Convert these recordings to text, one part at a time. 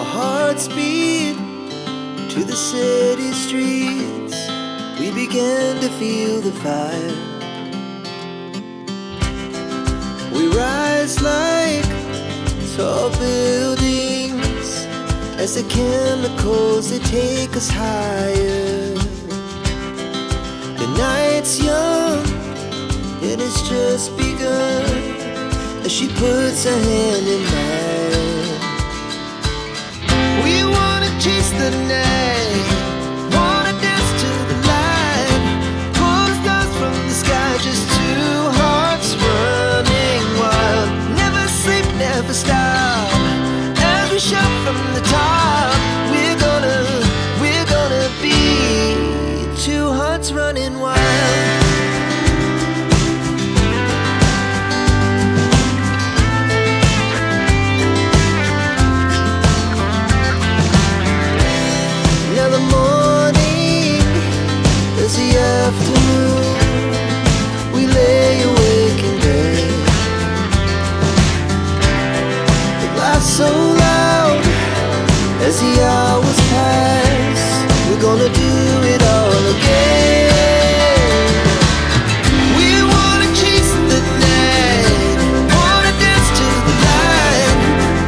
Our hearts beat to the city streets. We began to feel the fire. We rise like tall buildings as the chemicals, they take us higher. The night's young and it's just begun as she puts her hand in mine. We wanna chase the night, wanna dance to the light, pull the stars from the sky, just two hearts running wild. Never sleep, never stop, as we shout from the top. We're gonna be two hearts running wild. Afternoon, we lay awake in bed. The laughs so loud as the hours pass. We're gonna do it all again. We wanna chase the night, wanna dance to the light,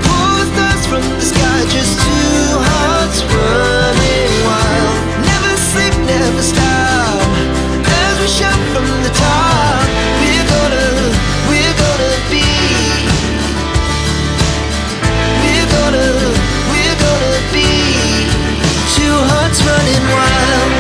pull the stars from the sky, just two hearts running wild. Never sleep, never stop, shout from the top. We're gonna be, we're gonna be two hearts running wild.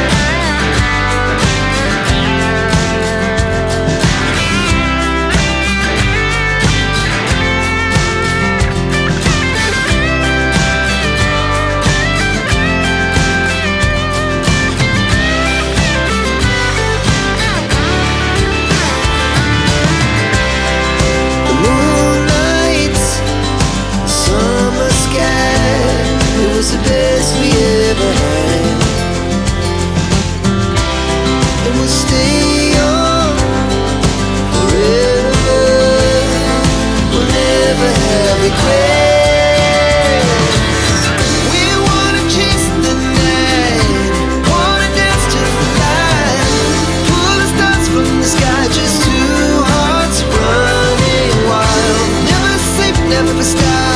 The best we ever had, and we'll stay young forever. We'll never have regrets. We wanna chase the night, wanna dance to the light, pull the stars from the sky, just two hearts running wild. Never sleep, never stop.